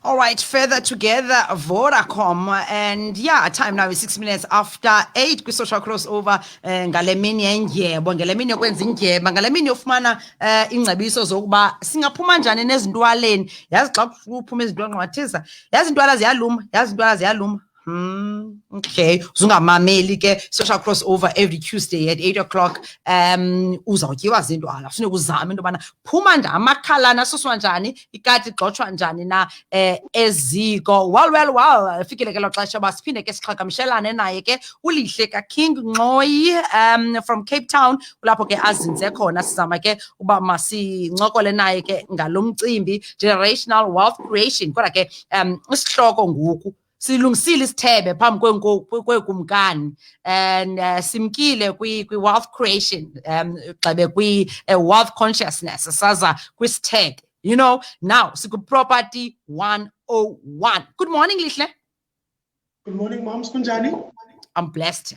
All right, further together, Vodacom, and yeah, time now is 6 minutes after 8 kwi-social crossover. Ngale mini yendyebo, ngale mini yokwenza indyeba, ngale mini yofumana ingcebiso zokuba singaphuma njani nezintwaleni. Yazi xa kuphuma izintwala nqwathisa, yazi intwala ziyaluma. Okay, uzungamameli ke social crossover every Tuesday at 8 o'clock. Uzawutyiwa zintwala, kufuneka uzame into yobana phuma njani, amakhalana asuswa njani, ikati igxothwa njani na eziko. Well, fikile ke lo xesha uba siphinde ke siqhagamshelane naye ke uLihle kaKing Ngcoyi from Cape Town, kulapho ke azinze khona. Sizama ke uba masincokole naye ke ngalo mcimbi generational wealth creation. Kodwa ke isihloko ngoku silungisile isithebe phambi kwekumkani and simkile kwi-wealth creation gxebe kwi-wealth consciousness saza kwisithebe. You know, now siku-property 101. Good morning, Lihle. Good morning, Moms. Kunjani? I'm blessed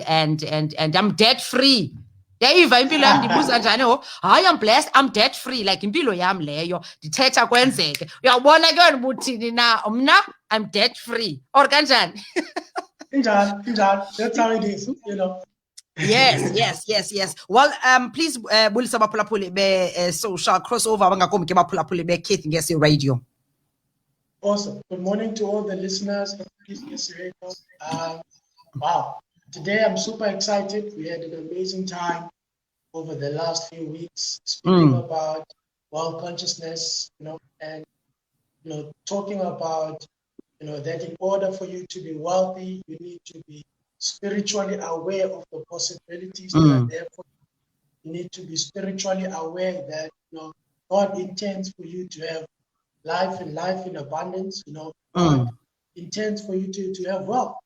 and I'm debt free. Yayiva impilo yami ndibuza njani ho? Hayi, I'm blessed, I'm debt free, like impilo yami leyo ndithetha kwenzeke. Uyabona ke wena ubuthini na? Mna I'm debt free. Or kanjani? Injani. That's how it is, you know. Yes. Well, please bulisa baphulaphuli be social crossover abangakombi ke baphulaphuli be Keith Ngesi Radio. Awesome. Good morning to all the listeners of Keith Ngesi Radio. Wow. Today I'm super excited. We had an amazing time over the last few weeks speaking about wealth consciousness, you know, and talking about that in order for you to be wealthy, you need to be spiritually aware of the possibilities that are there for you. You need to be spiritually aware that God intends for you to have life and life in abundance. God intends for you to have wealth.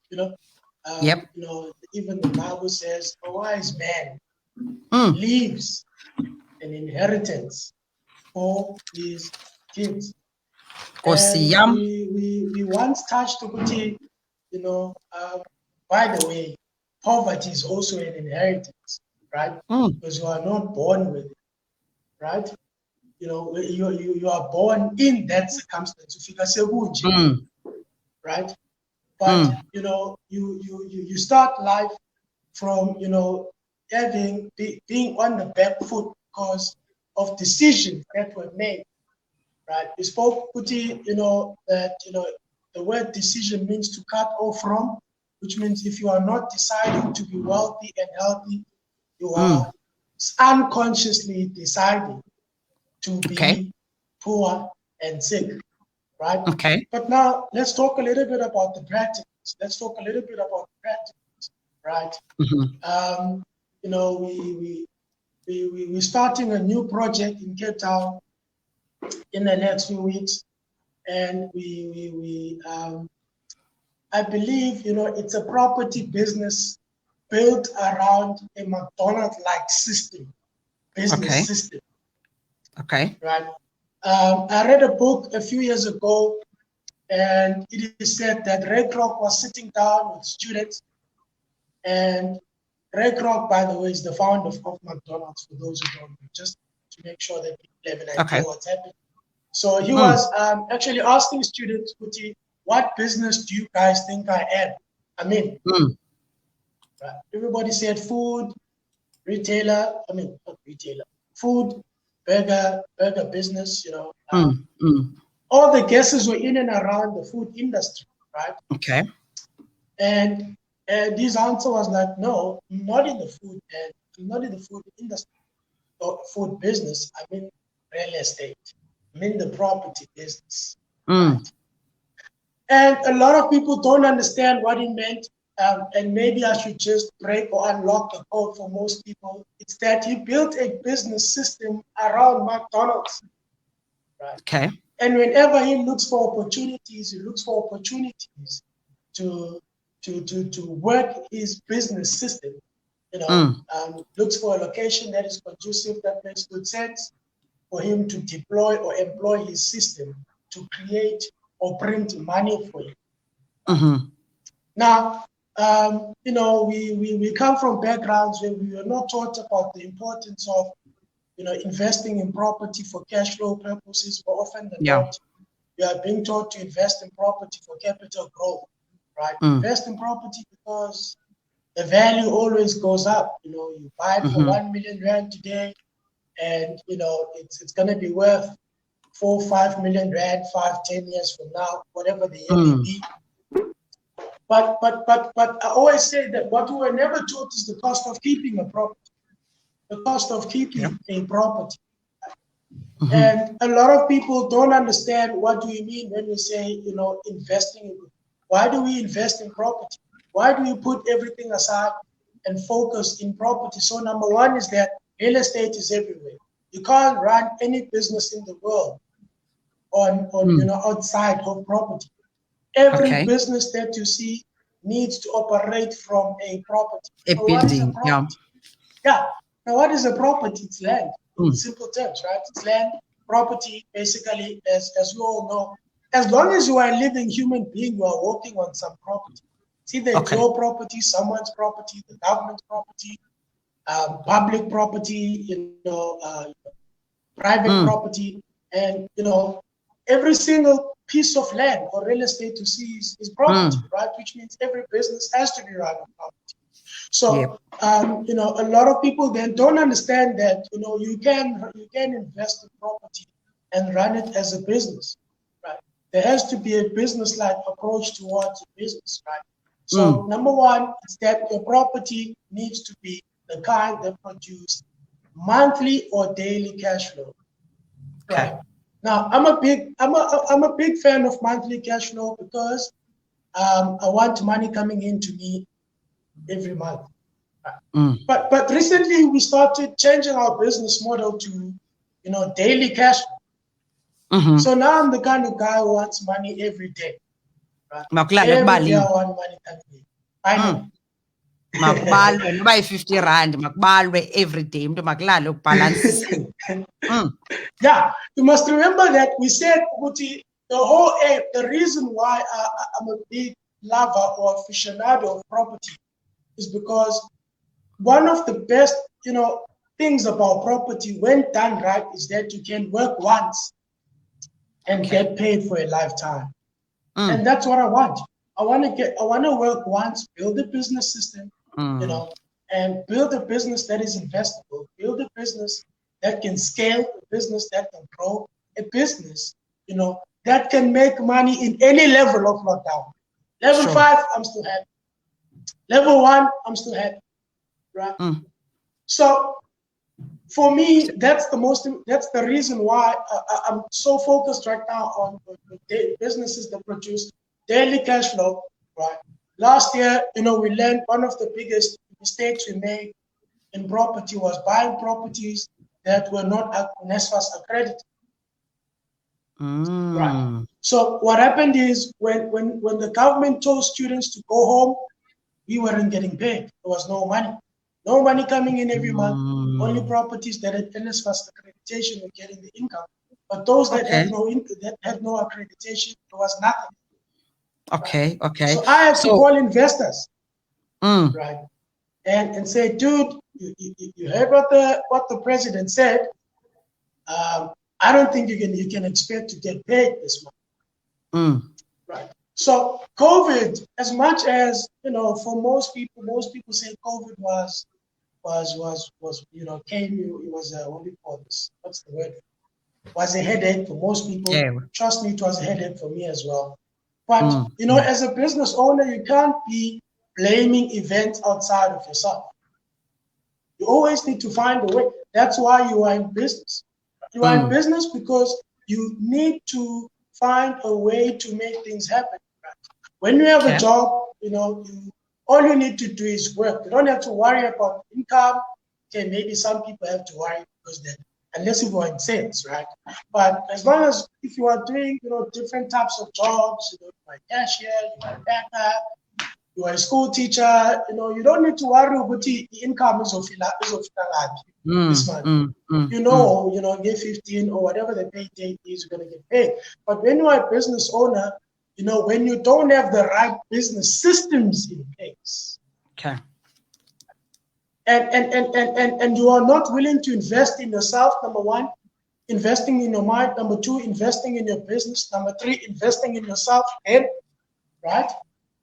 Even the Bible says a wise man leaves an inheritance for his kids. And we once touched Tukuti, by the way, poverty is also an inheritance, right? Because you are not born with it, right? You are born in that circumstance, right? But you start life from being on the back foot because of decisions that were made, right? We spoke, Kuti, that the word decision means to cut off from, which means if you are not deciding to be wealthy and healthy, you are unconsciously deciding to be poor and sick, right? Okay. But now let's talk a little bit about the practicals. Right? We're starting a new project in Cape Town in the next few weeks, and I believe it's a property business built around a McDonald's-like business system. Okay. Right. I read a book a few years ago, and it is said that Ray Kroc was sitting down with students, and Ray Kroc, by the way, is the founder of McDonald's, for those who don't know, just to make sure that people have an idea what's happening. So he was actually asking students, Kuti, what business do you guys think I am? I mean, right. Everybody said food, retailer, food, burger business, all the guesses were in and around the food industry, right? Okay. And his answer was like, no, not in the food industry or food business. I mean real estate. I mean the property business. Right? And a lot of people don't understand what it meant. And maybe I should just break or unlock the code for most people. It's that he built a business system around McDonald's. Right? Okay. And whenever he looks for opportunities, to work his business system. Looks for a location that is conducive, that makes good sense for him to deploy or employ his system to create or print money for him. Now, we come from backgrounds where we were not taught about the importance of, investing in property for cash flow purposes. But often than not, we are being taught to invest in property for capital growth, right? Invest in property because the value always goes up. You know, you buy it for 1 million rand today, and you know it's going to be worth 4, 5 million rand 5, 10 years from now, whatever the year may be. But I always say that what we were never taught is the cost of keeping a property, the cost of keeping a property. And a lot of people don't understand what do we mean when we say, you know, investing. Why do we invest in property? Why do we put everything aside and focus in property? So number one is that real estate is everywhere. You can't run any business in the world on you know, outside of property. Every business that you see needs to operate from a property. A so building, Now, what is a property? It's land. In simple terms, right? It's land, property, basically, as we all know. As long as you are a living human being, you are working on some property. It's either your property, someone's property, the government's property, public property, you know, private property, and you know, every single piece of land or real estate you see is property, right? Which means every business has to be run on property. So, you know, a lot of people then don't understand that, you know, you can invest in property and run it as a business, right? There has to be a business-like approach towards a business, right? So, number one is that your property needs to be the kind that produce monthly or daily cash flow, right? Now, I'm a big fan of monthly cash flow because I want money coming into me every month. But recently we started changing our business model to, you know, daily cash flow. So now I'm the kind of guy who wants money every day. Right? Every day I want money coming in. Finally. Makubalwe noba yi-50 rand makubalwe every day umuntu makulale ukubhalansisa. Yeah, you must remember that we said the whole the reason why I'm a big lover or aficionado of property is because one of the best, you know, things about property when done right is that you can work once and get paid for a lifetime. And that's what I want. I want to work once, build a business system, you know, and build a business that is investable, build a business that can scale, a business that can grow, a business, you know, that can make money in any level of lockdown. Level 5, I'm still happy. Level 1, I'm still happy, right? So for me, that's the reason why I'm so focused right now on the businesses that produce daily cash flow, right? Last year, you know, we learned one of the biggest mistakes we made in property was buying properties that were not NSFAS accredited. Right. So what happened is when the government told students to go home, we weren't getting paid. There was no money. No money coming in every month. Only properties that had NSFAS accreditation were getting the income. But those that had no accreditation, there was nothing. Okay. So I have to call investors, right, and say, dude, you heard what the president said. I don't think you can expect to get paid this month, right? So COVID, as much as, you know, for most people say COVID was you know, it was what do you call this? What's the word? Was a headache for most people. Yeah. Trust me, it was a headache for me as well. But you know, as a business owner, you can't be blaming events outside of yourself. You always need to find a way. That's why you are in business. You are in business because you need to find a way to make things happen. Right? When you have a job, you know, all you need to do is work. You don't have to worry about income. Okay, maybe some people have to worry because then, unless you are in sales, right? But as long as if you are doing, you know, different types of jobs, you know, you are a cashier, you are a backer, you are a school teacher, you know, you don't need to worry about the income is of this month. You know, get 15 or whatever the pay date is, you're gonna get paid. But when you are a business owner, you know, when you don't have the right business systems in place, and you are not willing to invest in yourself, number one, investing in your mind. Number 2, investing in your business. Number 3, investing in yourself. And right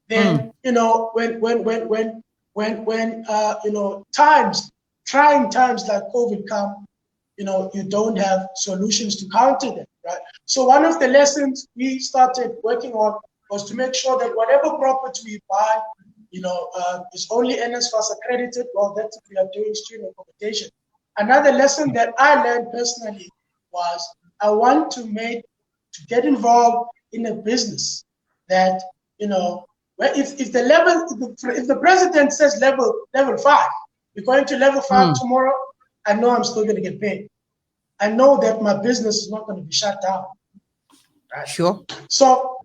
then, you know, when you know, trying times like COVID come, you know, you don't have solutions to counter them, right? So one of the lessons we started working on was to make sure that whatever property we buy, you know, is only NSFAS accredited. Well, that's if we are doing student accommodation. Another lesson that I learned personally was I want to get involved in a business that, you know, where if the president says level 5, we're going to level 5 tomorrow, I know I'm still going to get paid. I know that my business is not going to be shut down. Right? Sure. So,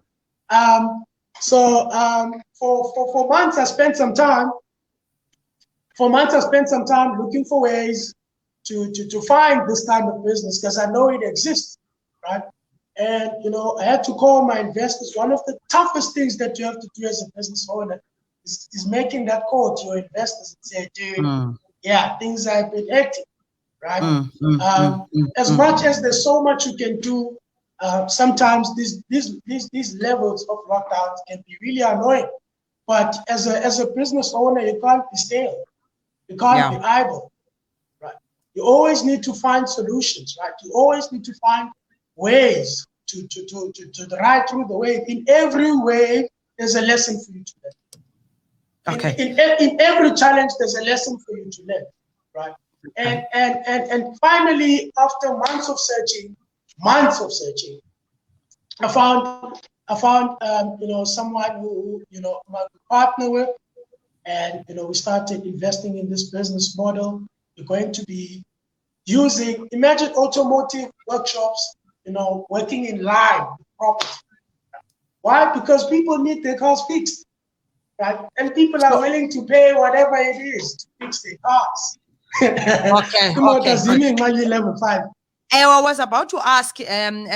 for months I spent some time. Looking for ways to find this kind of business because I know it exists, right? And you know, I had to call my investors. One of the toughest things that you have to do as a business owner is making that call to your investors and say, dude, yeah, things have been hectic, right? As much as there's so much you can do, sometimes these levels of lockdowns can be really annoying. But as a business owner, you can't be stale. You can't be idle, right? You always need to find solutions, right? You always need to find ways to ride through the wave. In every wave, there's a lesson for you to learn. Okay. In every challenge, there's a lesson for you to learn, right? Okay. And finally, after months of searching, I found you know, someone who you know I could partner with, and you know, we started investing in this business model. We're going to be using, imagine automotive workshops, you know, working in line with property. Why? Because people need their cars fixed, right? And people are willing to pay whatever it is to fix their cars. Okay. Level 5. I was about to ask,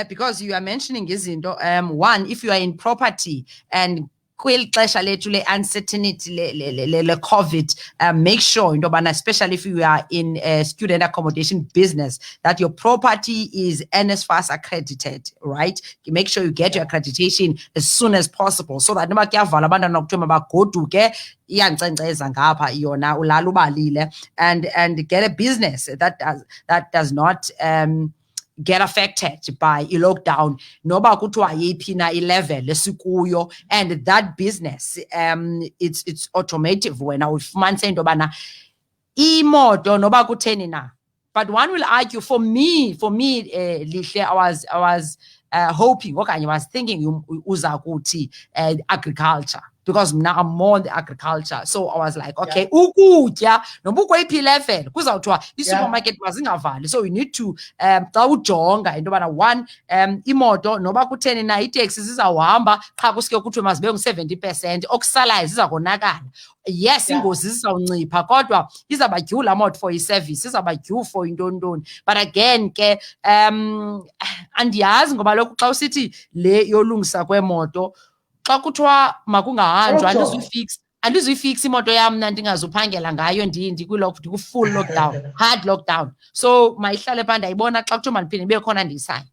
because you are mentioning izinto, one, if you are in property and kweli xesha lethu le-uncertainty le-COVID, make sure into yobana, especially if you are in a student accommodation business, that your property is NSFAS accredited, right? You make sure you get your accreditation as soon as possible, so that noba kuyavala abantwana kuthiwa mabagoduke iyankcenkceza ngapha yona ulala ubalile, and get a business that does not get affected by a lockdown, noba kuthiwa yiphi na level esikuyo, and that business it's automotive wena ufumanise into yobana imoto noba kutheni na. But one will argue, for me Lihle, I was hoping okanye I was thinking uza kuthi agriculture, because now I'm more on the agriculture. So I was like, okay, ukutya noba ukweyiphi level kuzawuthiwa i-supermarket mazingavali. So we need to xa ujonga into yobana, one, imoto noba kutheni na iteksi zizawuhamba qha kusuke kuthiwe mazibe ngu-70%, okusalayo ziza konakala. Yes, ingozi zizawuncipha kodwa izawuba due laa moto for i-service, izawuba due for intoni. But again ke andiyazi ngoba lokhu xa usithi le yolungisa kwemoto, xa kuthiwa makungahanjwa andizuyifix imoto yam mna ndingazuphangela ngayo ndiku-full lockdown, hard lockdown. So mayihlale phaa ndayibona xa kuthiwa mandiphinde ndibe khona ndiyisayo.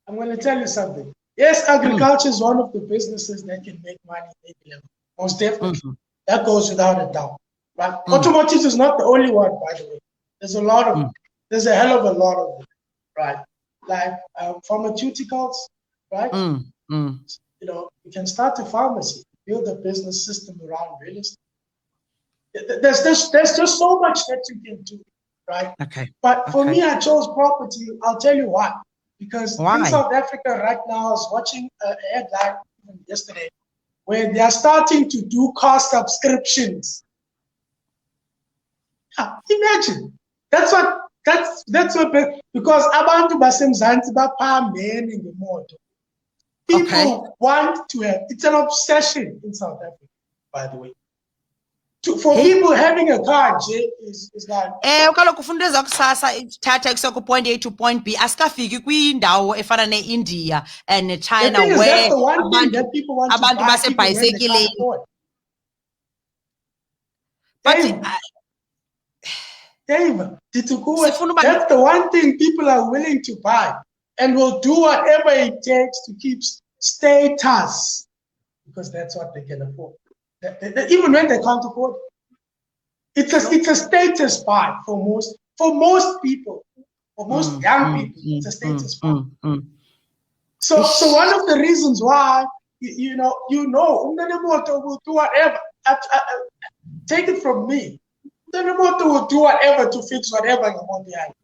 I'm going to tell you something. Yes, agriculture is one of the businesses that can make money at any level. Most definitely. That goes without a doubt. Right? Automotive is not the only one, by the way. There's a lot of there's a hell of a lot of them, right? Like pharmaceuticals, right? You know, you can start a pharmacy, build a business system around real estate. There's just so much that you can do, right? Okay. But for me, I chose property. I'll tell you why. Because in South Africa right now, I was watching a headline yesterday where they are starting to do car subscriptions. Imagine. That's what because abantu basemzansi baphambene ngemoto. People want to have, it's an obsession in South Africa, by the way. For people, having a car, Jay, is like... Kaloku ufuna into ezakusasa ithatha kusuka point A to point B, asikafiki kwindawo efana ne-India and China, where abantu basebhayisekileni. But Dave, Sifuna uba- that's the one thing people are willing to buy and will do whatever it takes to keep status, because that's what they can afford. Even when they can't afford it. It's a status buy for most people, for most young people. It's a status buy. So one of the reasons why, you know, Umnanemoto will do whatever. Take it from me. Umnanemoto will do whatever to fix whatever you want behind.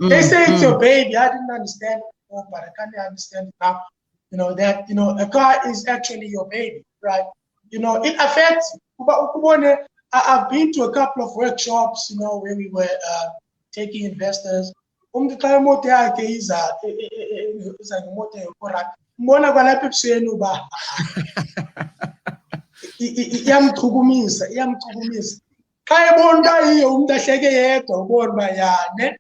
They say it's your baby. I didn't understand it before, but I kind of understand it now. You know, that, you know, a car is actually your baby, right? You know, it affects you. I've been to a couple of workshops, you know, where we were taking investors. Imoto yakhe iza ngemoto yokuraka. Mbona kwalapha ebusweni uba iyamchukumisa. Xa ebona uba yiyo umuntu ahleke yedwa ubona uba yane.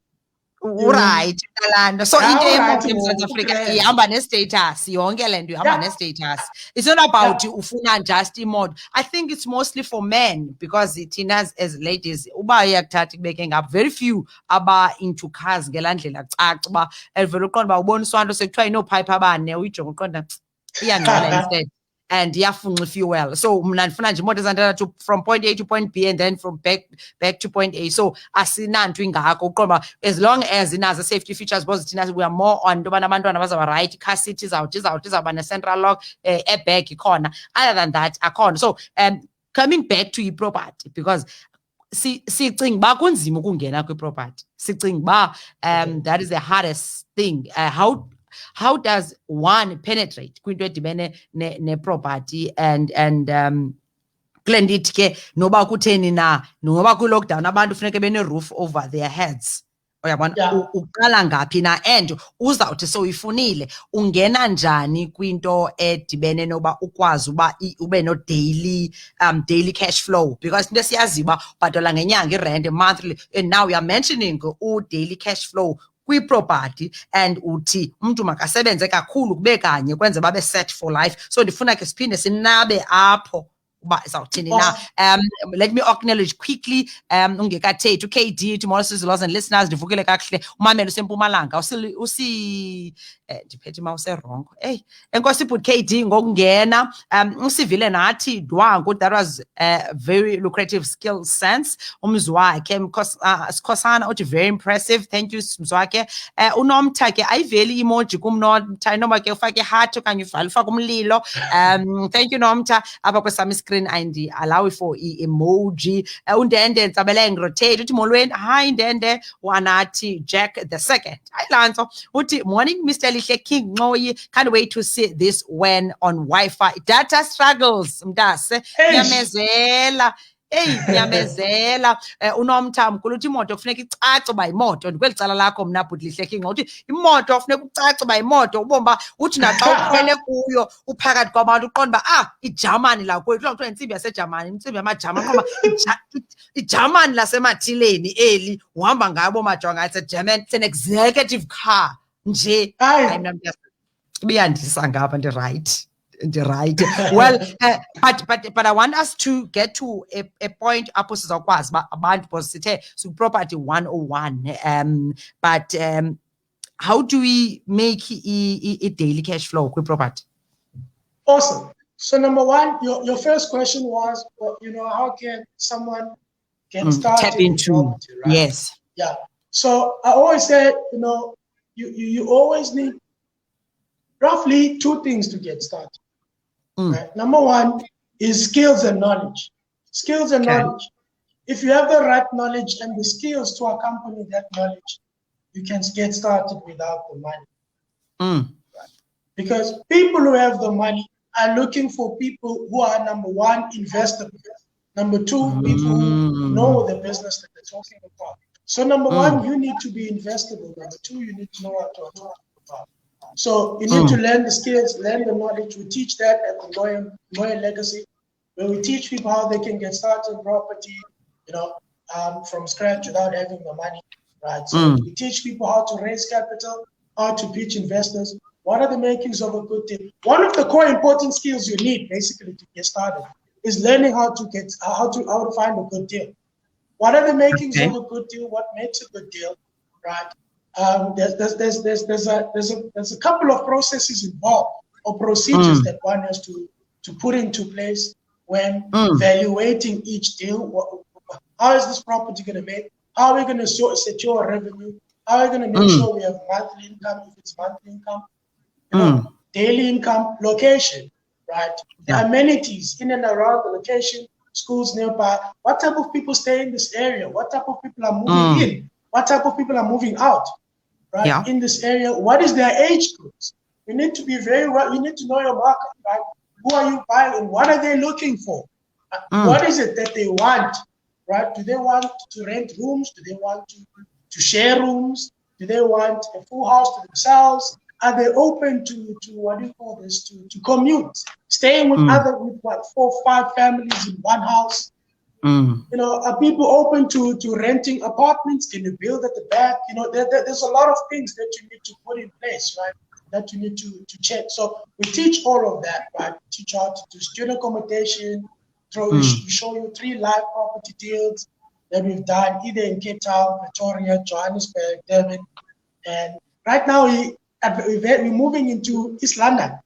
Right, Nalanda. So into yemoto eMzantsi Afrika okay. ihamba ne-status, yonke le nto ihamba ne-status. It's not about ufuna just imoto. I think it's mostly for men, because thina as ladies, uba iyakuthatha ikubeke ngapha, very few aba into cars ngelaa ndlela caca uba elivele uqonda uba ubonisa nto sekuthiwa inoopipe abane uyijonga uqonda iyangcola instead. And iyafunxa fuel. So mna ndifuna nje imoto ezandela from point A to point B and then from back to point A. So asinanto ingako uqonda as long as inazo safety features, because thina we are more on into yobana abantwana bazawuba right, car seat izawuba ne-central lock, airbag ikhona. Other than that akhona. So coming back to i-property, because sicinga uba kunzima ukungena kwi-property. Sicinga uba that is the hardest thing. How does one penetrate kwinto edibene ne-property and kule ndithi ke noba kutheni na, noba kwi-lockdown abantu funeke bene-roof over their heads, uyabona? Uqala ngaphi na, and uzawuthi soyifunile ungena njani kwinto edibene noba ukwazi uba ube no-daily cash flow, because into esiyaziyo uba ubhatala ngenyanga irent monthly, and now you are mentioning u-daily cash flow kwi-property, and uthi umntu makasebenze kakhulu kube kanye kwenze babe set for life. So ndifuna ke siphinde sinabe apho uba izawuthini na. Let me acknowledge quickly ungekathethi uKD, tomorrow Sizzlers and listeners, ndivukile kakuhle umamela useMpumalanga ndiphethe mouse wrong. Enkosi ibhuti KD ngokungena usivile nathi dwangu, that was a very lucrative skill sense. Umzi wakhe Sikhosana uthi very impressive, thank you mzi wakhe. Unomtha ke ayiveli emoji kumnomtha, inoba ke ufake heart okanye ufake umlilo. Thank you Nomtha. Apha kwesami screen andi allow for emoji. Undende Ntsabeleng rotate uthi molweni, hi Ndende. Wanathi Jack the second, hi Lanzo uthi morning Mr. Lihle King Ngoyi, can't wait to see this when on Wi-Fi. Data struggles mntase, nyamezela. Nyamezela. Unomtha mkhulu uthi imoto kufuneka icace uba yimoto. Ndikweli cala lakho mna bhuti Lihle King uthi imoto kufuneka ucace uba yimoto, ubomba uthi naxa ukhwele kuyo uphakathi kwabantu uqonda uba iJamani lakwethu, kuthiwa intsimbi yaseJamani, intsimbi yamaJamani, qonda iJamani lasemathileni eli uhamba ngabo majonga, it's a German, it's an executive car nje. Hayi mna ibiyandisa ngapha right. Well, but I want us to get to a point apho sizawukwazi uba abantu because sithe property 101, but how do we make a daily cash flow with property? Awesome. So number one, your first question was, you know, how can someone get started? Tap into property, right? Yes. Yeah. So I always say, you know, you always need roughly two things to get started. Right? Number one is skills and knowledge. Skills and knowledge. If you have the right knowledge and the skills to accompany that knowledge, you can get started without the money. Right? Because people who have the money are looking for people who are, number one, investable. Number two, people who know the business that they're talking about. So number one, you need to be investable. Number two, you need to know what to talk about. So you need to learn the skills, learn the knowledge. We teach that at the Moya Legacy, where we teach people how they can get started in property, you know, from scratch without having the money, right? So we teach people how to raise capital, how to pitch investors. What are the makings of a good deal? One of the core important skills you need basically to get started is learning how to find a good deal. What are the makings Okay. of a good deal? What makes a good deal, right? There's a couple of processes involved or procedures that one has to put into place when evaluating each deal. How is this property going to make? How are we going to secure revenue? How are we going to make sure we have monthly income if it's monthly income? You know, daily income, location, right? The amenities in and around the location, schools nearby. What type of people stay in this area? What type of people are moving in? What type of people are moving out, right? In this area, what is their age groups? You need to be you need to know your market, right? Who are you buying and what are they looking for? What is it that they want, right? Do they want to rent rooms? Do they want to share rooms? Do they want a full house to themselves? Are they open to what do you call this, to commute, staying with with 4 or 5 families in one house? You know, are people open to renting apartments? Can you build at the back? You know, there's a lot of things that you need to put in place, right? That you need to check. So we teach all of that, right? We teach how to do student accommodation. We show you 3 live property deals that we've done either in Cape Town, Pretoria, Johannesburg, Durban, and right now we're moving into East London.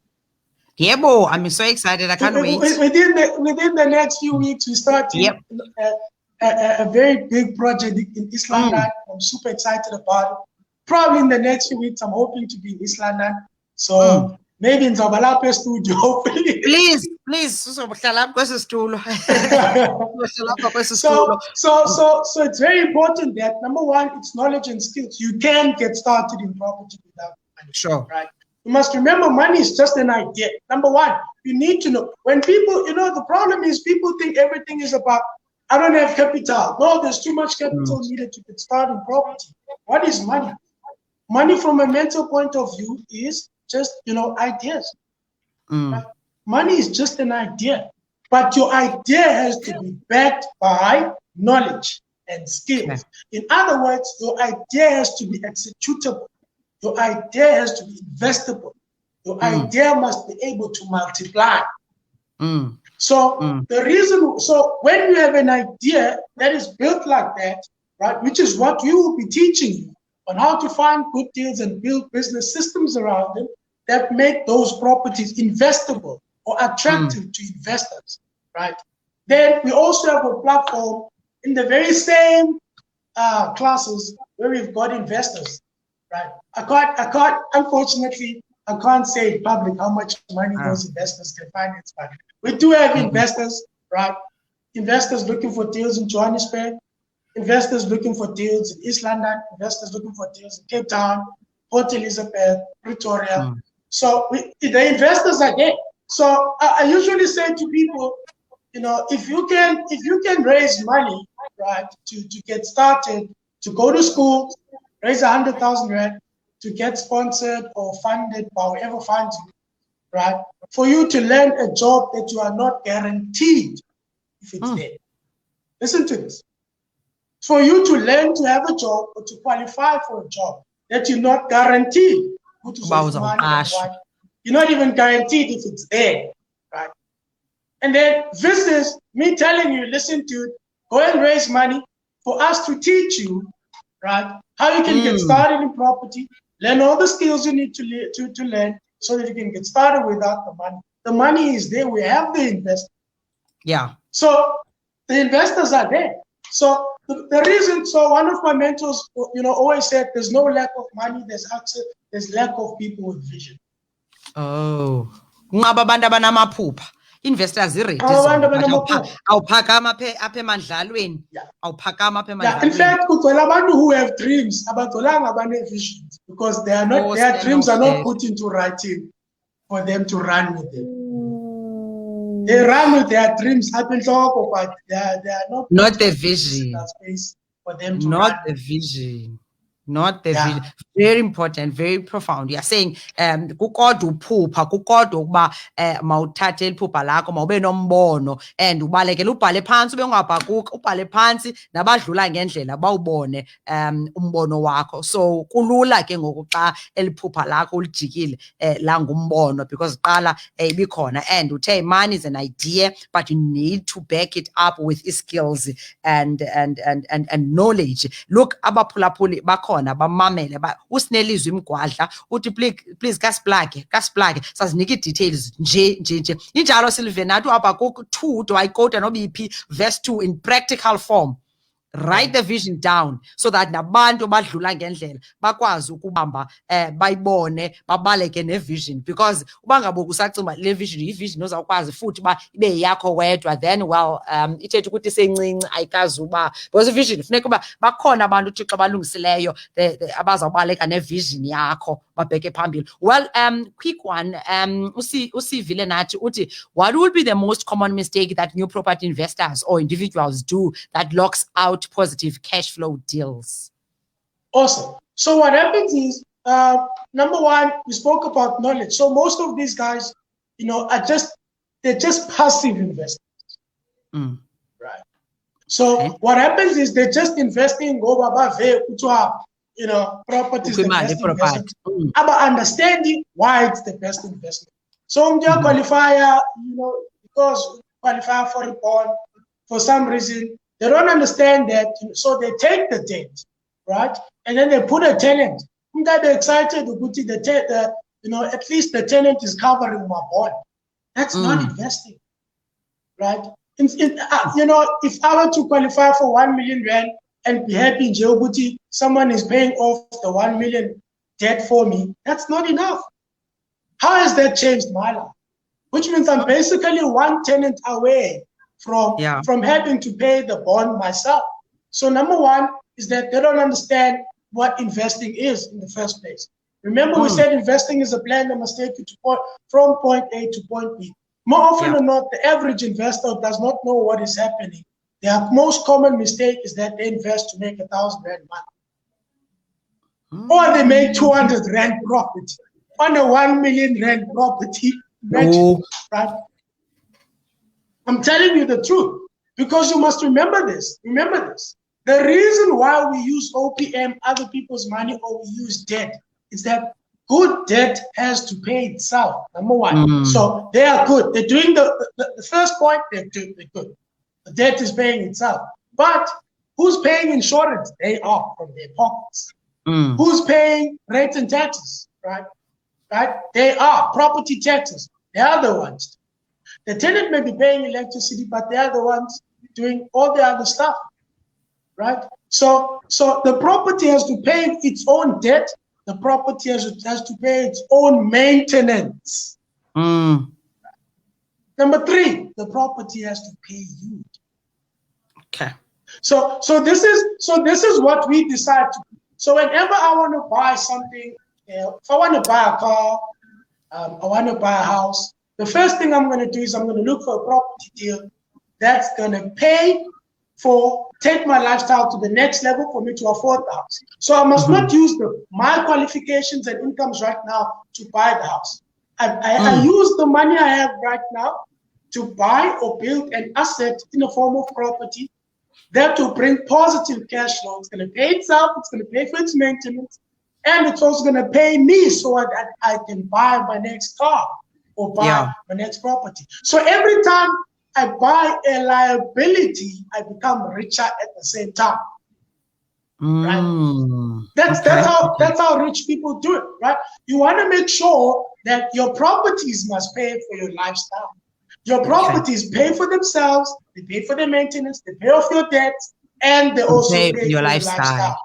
Yebo, I'm so excited. I can't wait. Within the next few weeks, we start a very big project in East London. I'm super excited about it. Probably in the next few weeks, I'm hoping to be in East London. So maybe in Zabalape studio, hopefully. Please. So it's very important that, number one, it's knowledge and skills. You can get started in property without money. Sure. Right. You must remember money is just an idea. Number one, you need to know. When people, you know, the problem is people think everything is about, I don't have capital. No, there's too much capital needed to get started in property. What is money? Money from a mental point of view is just, you know, ideas. Right? Money is just an idea. But your idea has to be backed by knowledge and skills. In other words, your idea has to be executable. Your idea has to be investable. Your idea must be able to multiply. So the reason, so when you have an idea that is built like that, right, which is what we will be teaching you on how to find good deals and build business systems around them that make those properties investable or attractive to investors, right? Then we also have a platform in the very same classes where we've got investors. Right. I can't, unfortunately, I can't say in public how much money those investors can finance. But we do have investors, right? Investors looking for deals in Johannesburg, investors looking for deals in East London, investors looking for deals in Cape Town, Port Elizabeth, Pretoria. So the investors are there. So I usually say to people, you know, if you can raise money, right, to get started, to go to school, raise 100,000 rand to get sponsored or funded by whoever funds you, right? For you to learn a job that you are not guaranteed if it's there. Listen to this. For you to learn to have a job or to qualify for a job that you're not guaranteed. You're not even guaranteed if it's there, right? And then this is me telling you, listen to it, go and raise money for us to teach you, right, how you can get started in property, learn all the skills you need to learn so that you can get started without the money. The money is there. We have the investors. Yeah. So the investors are there. So the reason, so one of my mentors, you know, always said, there's no lack of money, there's access, there's lack of people with vision. Oh. Investors ready. Awuphakama apha emandlalweni. Awuphakama apha emandlalweni. In fact, kugcwele abantu who have dreams, abagcwelanga abane-visions, because their dreams are not put into writing for them to run with them. They run with their dreams up in talk, but they are not the vision. Space for them to not run. the vision. Not the Yeah. vision. Very important, very profound. You're saying kukodwa uphupha, kukodwa ukuba mawuthathe eliphupha lakho mawube nombono and ubalekele ubhale phansi ube ungabhakuki, ubhale phansi nabadlula ngendlela bawubone umbono wakho. So kulula ke ngoku xa eliphupha lakho ulijikile la ngumbono, because qala ibikhona and uthe money is an idea, but you need to back it up with skills and knowledge. Look, abaphulaphuli bakhona bamamele usinelizwe imgwadla uthi please kasplage sazinika ii-details nje injalo Sylvia nathi uHabakuk 2 do I quote noba iphi verse 2 in practical form. Write the vision down so that nabantu badlula ngendlela bakwazi ukubamba bayibone babaleke nevision, because uba ngaboku usacimba le vision yivision ozawukwazi futhi uba ibe yakho wedwa, then well ithetha ukuthi sencinci ayikazi uba, because ivision funeka uba bakhona abantu uThixo balungisileyo abazawubaleka nevision yakho babheke phambili. Well, quick one, usivile nathi uthi what will be the most common mistake that new property investors or individuals do that locks out positive cash flow deals? Awesome. So what happens is, number one, we spoke about knowledge. So most of these guys, you know, they're just passive investors. Right. So what happens is they're just investing you know, property is the best investment. About understanding why it's the best investment. So qualifier, you know, because qualify for a bond for some reason, they don't understand that, so they take the debt, right? And then they put a tenant. They're excited to put the you know, at least the tenant is covering my bond. That's not investing, right? You know, if I were to qualify for 1 million rand and be happy in Djibouti, someone is paying off the 1 million debt for me, that's not enough. How has that changed my life? Which means I'm basically one tenant away from having to pay the bond myself. So number one is that they don't understand what investing is in the first place. Remember, we said investing is a plan that must take you from point A to point B. More often than not, the average investor does not know what is happening. Their most common mistake is that they invest to make 1,000 rand money. Or they make 200 rand profit on a 1 million rand property. Right? I'm telling you the truth, because you must remember this. Remember this. The reason why we use OPM, other people's money, or we use debt is that good debt has to pay itself, number one. So they are good. They're doing the first point, they're good. The debt is paying itself. But who's paying insurance? They are from their pockets. Who's paying rates and taxes, right? Right? They are property taxes. They are the ones. The tenant may be paying electricity, but they are the ones doing all the other stuff, right? So the property has to pay its own debt. The property has to pay its own maintenance. Number three, the property has to pay you. Okay. So this is what we decide to do. So whenever I want to buy something, if I want to buy a car, I want to buy a house, the first thing I'm going to do is I'm going to look for a property deal that's going to take my lifestyle to the next level for me to afford the house. So I must not use my qualifications and incomes right now to buy the house. I use the money I have right now to buy or build an asset in the form of property that will bring positive cash flow. It's going to pay itself, it's going to pay for its maintenance, and it's also going to pay me so that I can buy my next car or buy my next property. So every time I buy a liability, I become richer at the same time. Right? That's how rich people do it, right? You want to make sure that your properties must pay for your lifestyle. Your properties pay for themselves, they pay for their maintenance, they pay off your debts, and they also pay for your lifestyle.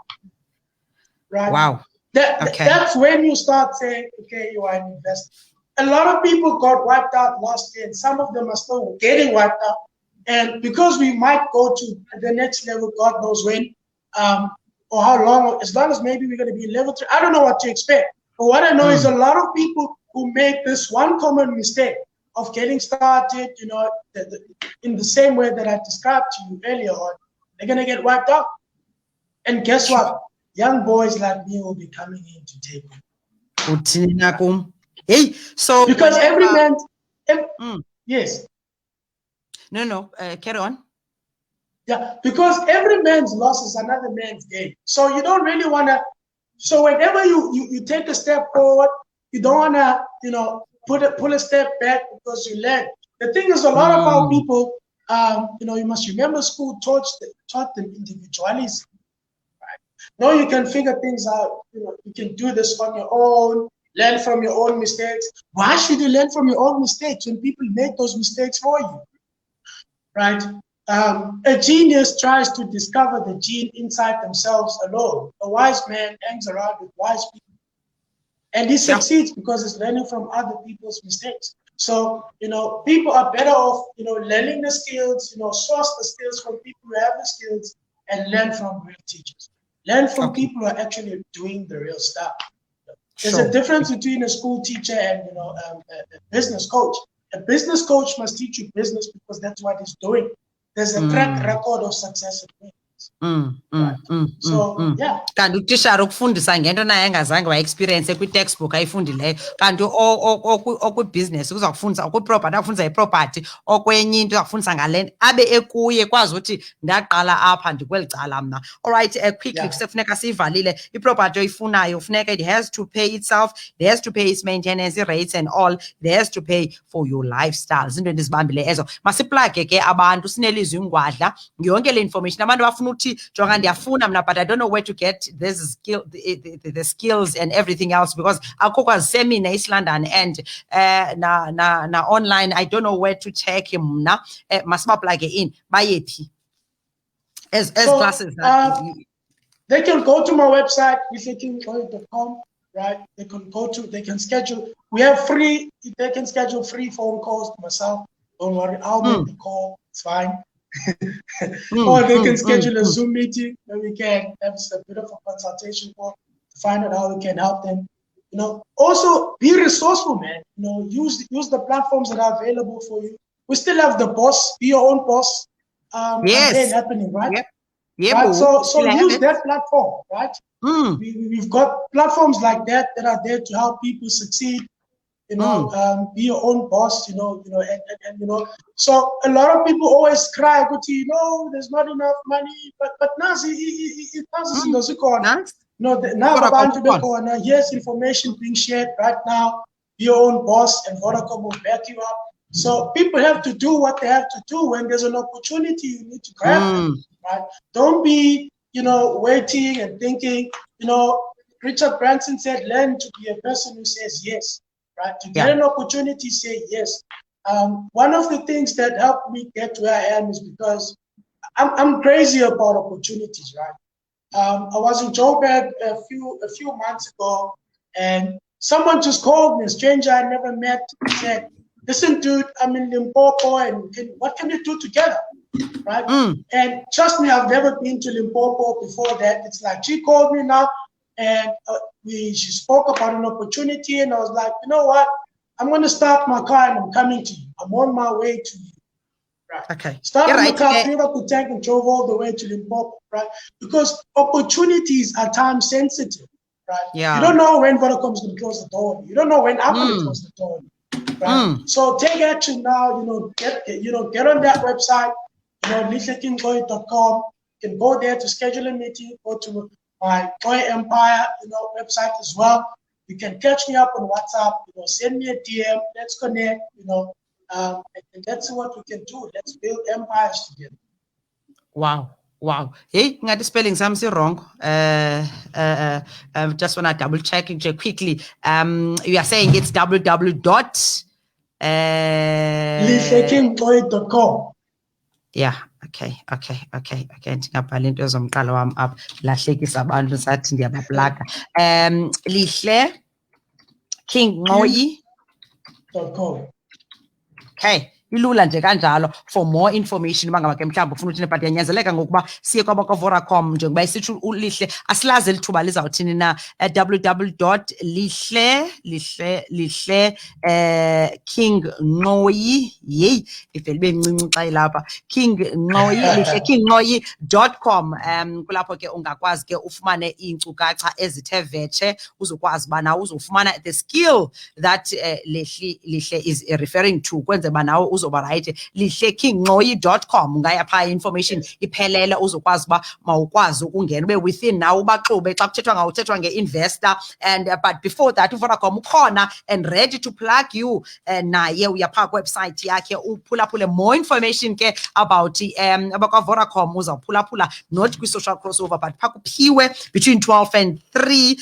Right? Wow. That's when you start saying, okay, you are an investor. A lot of people got wiped out last year, and some of them are still getting wiped out. And because we might go to the next level, God knows when, or how long, as long as maybe we're going to be level 3, I don't know what to expect. But what I know is a lot of people who make this one common mistake of getting started, you know, in the same way that I described to you earlier on, they're going to get wiped out. And guess what? young boys like me will be coming in to take over. Uthini na kum? Hey, so Because every man, Mm. yes, No, carry on. yeah, because every man's loss is another man's gain. So you don't really want to. So whenever you take a step forward, you don't want to, pull a step back because you learn. The thing is, a lot of our people, you must remember school taught them individualism. Right? Now you can figure things out. You can do this on your own. Learn from your own mistakes. Why should you learn from your own mistakes when people make those mistakes for you? Right? A genius tries to discover the gene inside themselves alone. A wise man hangs around with wise people. And he succeeds because he's learning from other people's mistakes. So, people are better off, learning the skills, source the skills from people who have the skills and learn from real teachers. Learn from people who are actually doing the real stuff. There's a difference between a school teacher and, a business coach. A business coach must teach you business because that's what he's doing. There's a track record of success. So yeah. Kanti utishara ukufundisa ngento naye engazange wa-experience kwi-textbook ayifundileyo kanti okwibusiness uzakufundisa okwiproperty akufundisa iproperty okwenye into uzakufundisa ngale abe ekuye kwazi uthi ndaqala apha ndikweli cala mna. Alright, quickly kusefuneka siyivalile iproperty oyifunayo funeka it has to pay itself, it has to pay its maintenance, rates and all, it has to pay for your lifestyle. Zinto endizibambile ezo. Masiplage ke abantu sinelizwi ngwadla yonke le information abantu bafuna uthi jonga ndiyafuna mna but I don't know where to get this skill, the skills and everything else because akukho seminar East London and na online I don't know where to check mna masibaplage in bayethi as classes they can go to my website lihlekingoyi.com, right? They can schedule, they can schedule free phone calls to myself. Don't worry, I'll make the call, it's fine. Or they can schedule a Zoom meeting where we can have a bit of a consultation call to find out how we can help them. Also be resourceful, man. Use the platforms that are available for you. We still have the boss, be your own boss. Campaign happening, right? Yep. Right? So use that platform, right? We've got platforms like that are there to help people succeed. Be your own boss, and so a lot of people always cry, there's not enough money, but Nazi, it doesn't now here's information being shared right now, be your own boss, and Vodacom will back you up. So people have to do what they have to do. When there's an opportunity, you need to grab it, right? Don't be, waiting and thinking, Richard Branson said, learn to be a person who says yes. Right? To get an opportunity, say yes. One of the things that helped me get to where I am is because I'm crazy about opportunities, right? I was in Joburg a few months ago, and someone just called me, a stranger I never met, said, listen, dude, I'm in Limpopo, and what can we do together? Right? And trust me, I've never been to Limpopo before that. It's like she called me now, and she spoke about an opportunity, and I was like, you know what? I'm going to start my car and I'm coming to you. I'm on my way to you. Right? Okay. Started my car, filled up the tank, and drove all the way to Limpopo. Right? Because opportunities are time sensitive. Right? Yeah. You don't know when Vodacom's going to close the door. You don't know when I'm going to close the door. Right? So take action now. Get on that website. lihlekingoyi.com. You can go there to schedule a meeting. Go to my Toy Empire, website as well. You can catch me up on WhatsApp. Send me a DM. Let's connect. And let's see what we can do. Let's build empires together. Wow. Hey, the spelling something wrong. Just wanna double check it quickly. You are saying it's www. lihlekingoyi.com. Yeah. Okay. Ndingabhala into zomqala wam apha lahlekisa abantu sathi ndiyabaplaga. lihlekingoyi.com. Okay. ilula nje kanjalo. For more information bangaba ke mhlawumbi ufuna uthini, but yanyanzeleka ngokuba siye kwabakwa-Vodacom njengoba isithi ulihle asilazi elithuba lizawuthini na. www.lihle King Nqoyi, yeyi ivele ibe mncinci xa ilapha, King Nqoyi, lihle-kingnoyi.com. Kulapho ke ungakwazi ke ufumane iinkcukacha ezithe vetshe, uzokwazi uba nawe uzofumana the skill that lihle is referring to, kwenze uba nawe uzoba rayithi. lihle-kingnoyi.com, ungaya phaa information iphelele, uzokwazi uba mawukwazi ukungena ube within nawe ubaxube xa kuthethwa nge-investor. And but before that uVodacom ukhona and ready to plug you, naye uyaphaa kwewebsite yakhe uphulaphule more information ke about abakwa-Vodacom. Uzawuphulaphula not kwi-social crossover but phaa kuphiwe between 12 and 3.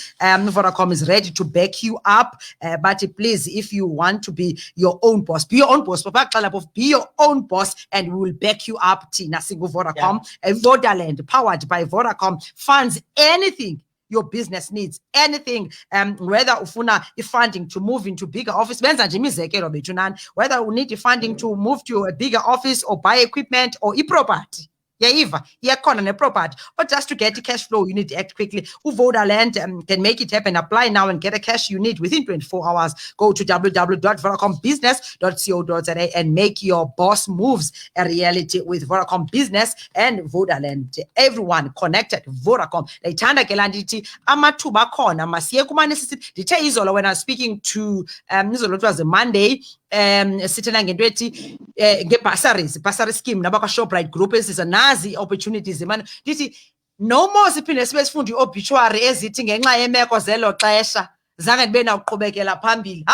Vodacom is ready to back you up, but please, if you want to be your own boss, be your own boss. Be your own boss and we will back you up. Tina Vodacom, Vodaland, powered by Vodacom, funds anything your business needs, anything, whether ufuna funding to move into bigger office, whether you need funding to move to a bigger office or buy equipment or property. Property, or just to get the cash flow, you need to act quickly. Vodaland can make it happen. Apply now and get the cash you need within 24 hours. Go to www.vodacombusiness.co.za and make your boss moves a reality with Vodacom Business and Vodaland. Everyone connected. Vodacom. Laitanda kelanditi amatuba khona masiye kumane sithi dithe izolo when I was speaking to izolo, it was a Monday. Sithena ngento ethi nge-bursary scheme nabakwa-Shoprite Group nazi opportunities man ndithi no more siphinde sibe sifunda i-obituary ezithi ngenxa yemeko zelo xesha zange ndibe nawuqhubekela phambili.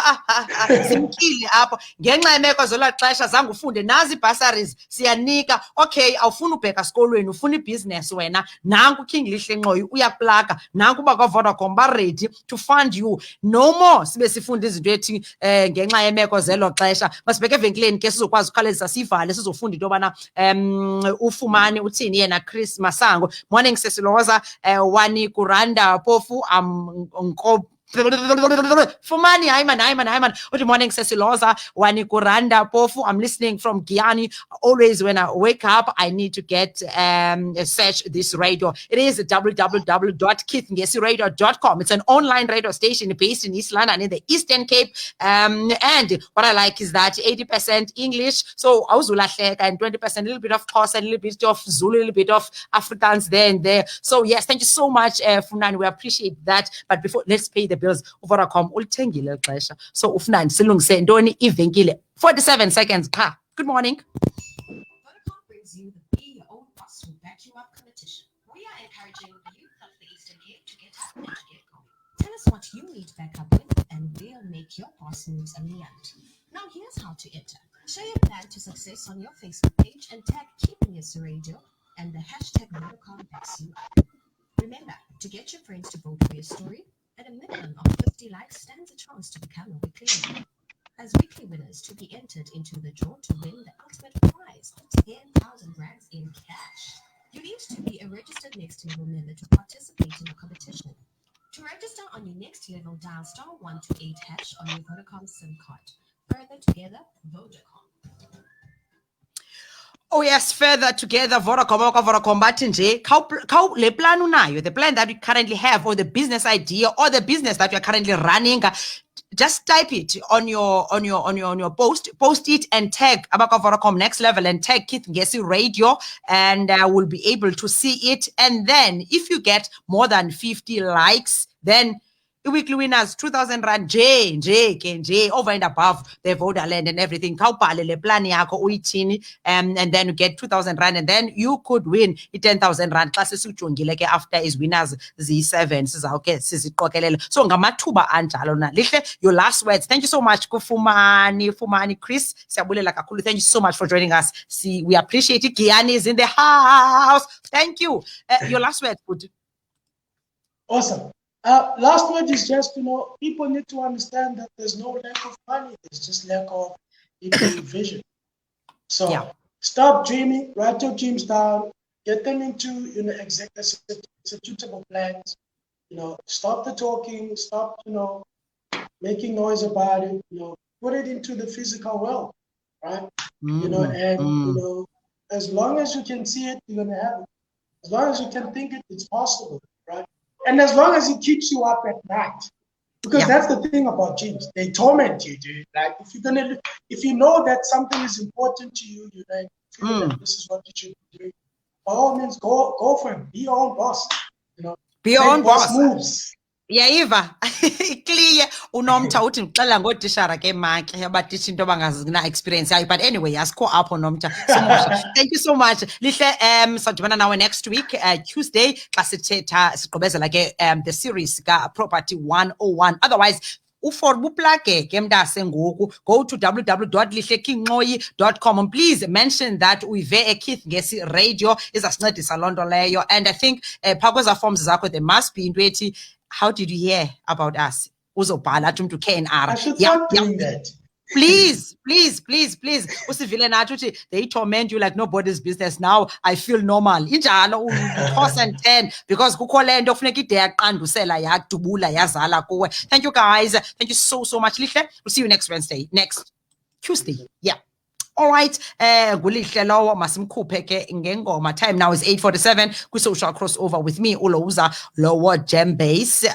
Simkile apho ngenxa yemeko zelo xesha zange ufunde, nazi bursaries siyanika. Okay, awufuni ubheka esikolweni, ufuna ibhizinesi wena, nanku King Lihle Nqoyi uyaplaka, nanku bakwa-Vodacom ba-ready to fund you. No more sibe sifunda izinto ethi ngenxa yemeko zelo xesha. Masibheke evenkileni ke sizokwazi ukhawulezisa sivale, sizofunda into yobana uFumani uthini yena, Chris Masango. Morning Sesiloza, Wani Kuranda Pofu, Fumani, Hyman. Good morning, Sesiloza, Wani Kuranda Pofu. I'm listening from Guyana. Always when I wake up, I need to get search this radio. It is www.keithngesi.radio.com. It's an online radio station based in East London in the Eastern Cape. And what I like is that 80% English, so Awuzulahleka, and 20% a little bit of Xhosa, a little bit of Zulu, a little bit of Afrikaans there and there. So yes, thank you so much, Funani. We appreciate that. But before, let's pay the bills. Vodacom ulithengile xesha. So uFunani silungise ntoni ivenkile. 47 seconds. Good morning. Vodacom brings you the Be Your Own Boss who back you up competition. We are encouraging the youth of the Eastern Cape to get up and to get going. Tell us what you need backup with and we'll make your boss moves a reality. Now here's how to enter. Share your plan to success on your Facebook page and tag Keeping Yes Radio and the hashtag Vodacom backs you up. Remember, to get your friends to vote for your story, at a minimum of 50 likes stands a chance to become a weekly winner. As weekly winners to be entered into the draw to win the ultimate prize of 10,000 rands in cash. You need to be a registered Next Level member to participate in the competition. To register on your Next Level, dial *128# on your Vodacom SIM card. Further together, Vodacom. Oh yes, further together, Vodacom, bathi nje, le plan unayo, the plan that you currently have, or the business idea, or the business that you're currently running, just type it on your post it and tag Vodacom Next Level and tag Keith Ngesi Radio, and we'll be able to see it. And then if you get more than 50 likes, then weekly winners 2,000 rand nje over and above the Vodaland and everything. Khawubhale le plan yakho uyithini, and then you get 2,000 rand, and then you could win 10,000 rand. Xa sesijongile ke after is winners z7 sizawuke siziqokelele. So ngamathuba anjalo na. Lihle, your last words. Thank you so much Fumani Chris. Siyabulela kakhulu. Thank you so much for joining us. We appreciate it. Guyana is in the house. Thank you. Your last words, good. Awesome. Last word is just, people need to understand that there's no lack of money. There's just lack of vision. So Stop dreaming, write your dreams down, get them into, executable plans. Stop the talking, stop, making noise about it. Put it into the physical world, right? and as long as you can see it, you're gonna have it. As long as you can think it, it's possible, right? And as long as it keeps you up at night, because that's the thing about dreams, they torment you, dude. Like if you know that something is important to you, you know, feel that this is what you should be doing. By all means, go for it. Be your own boss. Be your own boss. Moves. Yayiva clear unomtha uthi ngixela ngodishara ke maki abadishi into bangazina experience yayo, but anyway yasikho apho nomtha so thank you so much lihle sadibana nawe next week Tuesday xa sithetha sigqibezela ke the series ka Property 101. Otherwise ufor buplage ke mntase ngoku, go to www.lihlekinxoyi.com and please mention that uyive eKeith ngesi radio izasincedisa loo nto leyo. And I think phaa kweza forms zakho there must be into ethi how did you hear about us? Uzobhala athi umuntu KNR. I should start doing that. Please. Usivile nathi uthi they torment you like nobody's business. Now I feel normal. Injalo u-horse and 10 because kukho le nto kufuneka ide yaqandusela yadubula yazala kuwe. Thank you guys. Thank you so much. Lihle, we'll see you next Tuesday. Yeah. All right, ngulihle lowo masimkhuphe ke ngengoma. Time now is 8:47 kwi-social crossover with me Ulouza lowo Jembase.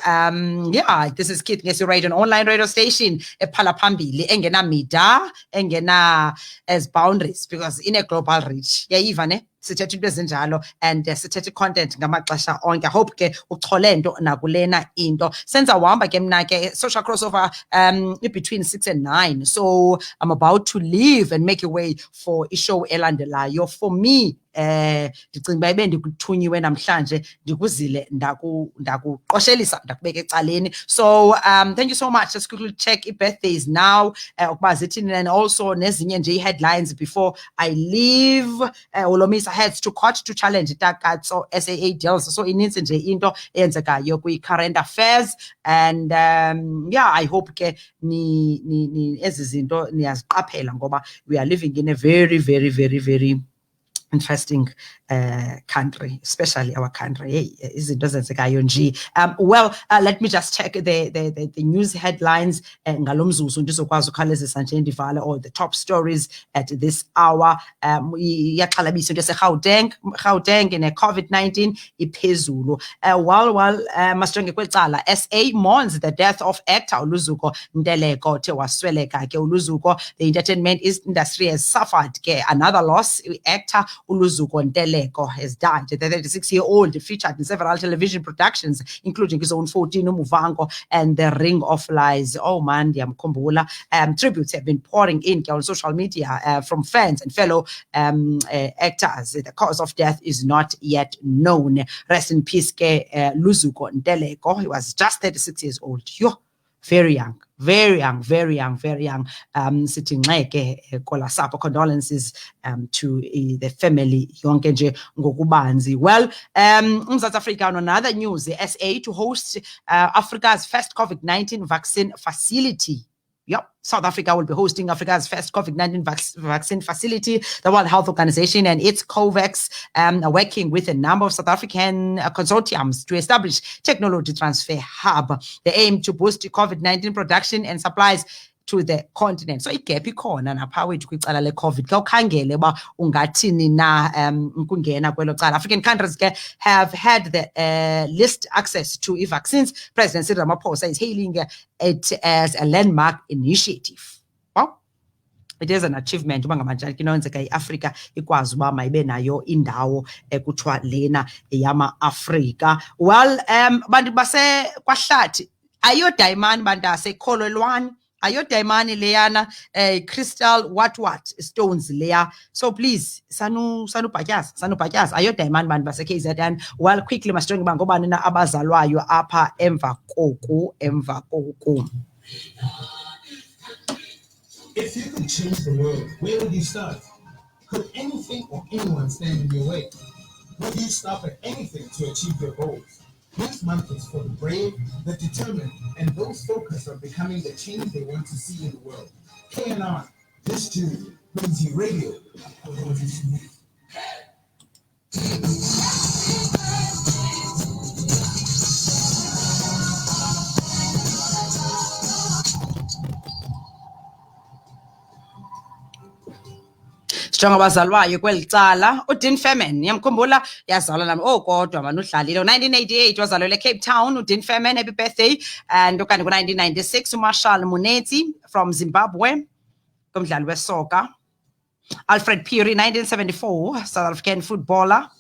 Yeah, this is Keith Ngesi Radio, an online radio station ephala phambili engena mida engena as boundaries because in a global reach. Yayiva ne sithetha into ezinjalo and sithetha content ngamaxesha onke. I hope ke uchole nto nakulena into senza uhamba ke mna ke social crossover between 6 and 9, so I'm about to leave and make a way for ishow elandelayo. For me ndicinga uba ibe ndikuthunyiwe namhlanje ndikuzile ndakuqoshelisa ndakubeka ecaleni. So thank you so much. Let's quickly check birthdays now ukuba zithini, and also nezinye nje headlines before I leave. Ulomisa heads to court to challenge Takatso SAA deals. So inintsi nje into eyenzekayo kwi-current affairs, and yeah, I hope ke ni ezi zinto niyaziqaphela ngoba we are living in a very interesting country, especially our country. Hey, izinto zenzekayo nje. Well, let me just check the news headlines ngalo mzuzu ndizokwazi ukhawulezisa nje ndivala all the top stories at this hour. Iyaxhalabisa into eseGauteng ne-COVID-19 iphezulu. While masijonge kwecala, SA mourns the death of actor Uluzuko Nteleko othe wasweleka ke Uluzuko. The entertainment industry has suffered ke another loss. Actor Uluzuko Nteleko has died. The 36-year-old featured in several television productions, including his own 14 Umuvango and The Ring of Lies. Oh man, ndiyamkhumbula. Tributes have been pouring in on social media from fans and fellow actors. The cause of death is not yet known. Rest in peace ke Luzuko Nteleko. He was just 36 years old. Yo, very young. Sitting like kolasapho, condolences to the family yonke nje ngokubanzi. Well, South Africa, on another news, the SA to host Africa's first COVID-19 vaccine facility. Yep, South Africa will be hosting Africa's first COVID-19 vaccine facility. The World Health Organization and its COVAX are working with a number of South African consortiums to establish technology transfer hub. They aim to boost COVID-19 production and supplies to the continent. So igap ikhona napha wethu kwicala le-COVID. Ke ukhangele uba ungathini na ukungena kwelo cala. African countries have had the least access to vaccines. President Cyril Ramaphosa is hailing it as a landmark initiative. Wow. It is an achievement uba ngamajani kinowenzeka iAfrika ikwazi uba mayibe nayo indawo ekuthiwa lena yama-Afrika. Well, bantu base kwahlathi ayodayimani bantase kholelwani ayodayimani leyana crystal what stones leya. So please sanubhatyaza ayodayimani bantu base KZN. Well, quickly masijonge uba ngobani na abazalwayo apha emva koku. If you could change the world, where would you start? Could anything or anyone stand in your way? Would you stop at anything to achieve your goals? This month is for the brave, the determined, and those focused on becoming the change they want to see in the world. KNR, this too, brings you radio. sijonga abazalwayo kweli cala. uDean Fairman niyamkhumbula, yazalwa nami kodwa manje udlalile. 1988 wazalelwe eCape Town uDean Fairman, happy birthday. And ukanti ngo-1996 uMarshall Munetsi from Zimbabwe, kumdlali wesoka. Alfred Phiri, 1974, South African footballer.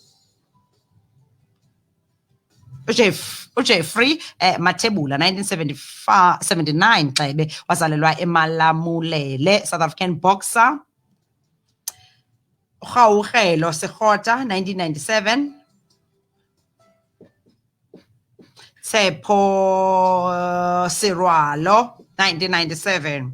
uJeffrey Mathebula, 1979 xebe, wazalelwa eMalamulele, South African boxer. Rauhelo Sekgota, 1997. Tshepo Serwalo, 1997.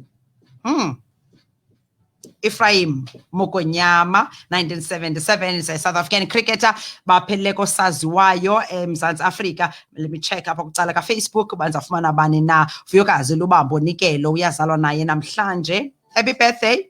Ephraim Mokonyama, 1977, is a South African cricketer. Bapheleko saziwayo eMzantsi Afrika. Let me check apha kucala ka Facebook banzafumana bani na. Vuyokazi Lubambo Nikelo uyazalwa naye namhlanje. Happy birthday.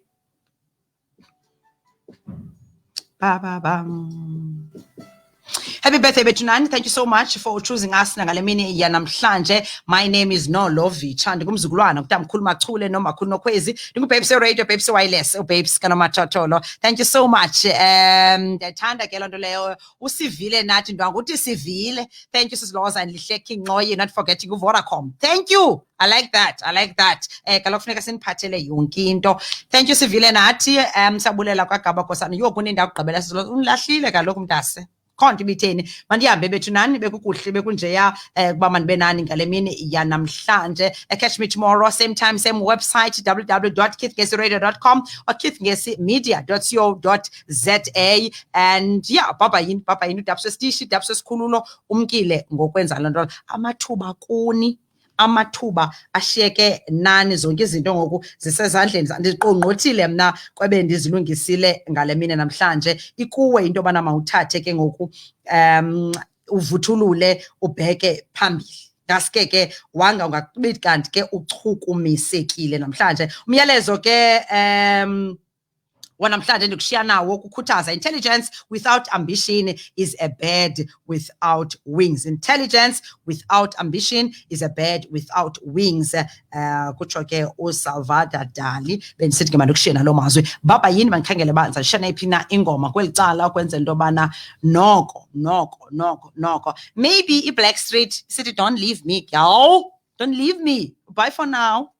Happy birthday, Betunani. Thank you so much for choosing us. Nangalemini yanamhlanje. My name is Nolo Vicha. Ndingumzukulwana kutamkhulu Machule no makhulu Nokwezi. Ndingubabes radio, babes wireless, babes kanamathotholo. Thank you so much. Ndiyayithanda ke lonto leyo. Usivile nathi ndwanguthi sivile. Thank you Sisiloza and Lihleki Ngcoye, not forgetting uVodacom. Thank you. I like that. Kaloku funeka siniphathele yonke into. Thank you sivile nathi. Sabulela kwaGaba Kosana. Yho kunindawo ukugqibela Sisiloza. Unilahlile kaloku mntase. Khonto ibitheni mandihambe Bethunani bekukuhle bekunjeya kuba mandibe nani ngale mini yanamhlanje. Catch me tomorrow same time same website www.keithngesiradio.com or keithngesimedia.co.za. And yeah, baba yini udabso stishi dabso sikhululo umkile ngokwenza lento amathuba kuni. Amathuba ashiyeke nani zonke izinto ngoku zisezandleni ndiqongqothile mna kwebe ndizilungisile ngale mini namhlanje. Ikuwe into bana mawuthathe ke ngoku uvuthulule ubheke phambili. Ngaske ke wanga ungaqibithi kanti ke uchukumisekile namhlanje. Umyalezo ke wanamhlanje ndikushiya nawo kukhuthaza. Intelligence without ambition is a bird without wings. Intelligence without ambition is a bird without wings. Kutsho ke uSalvador Dali. Bendisithi ke mandikushiye nalo mazwi. Baba yini mandikhangele banza shana iphina ingoma kweli cala ukwenza into bana noko. Maybe iBlack Street City, don't leave me, girl. Don't leave me. Bye for now.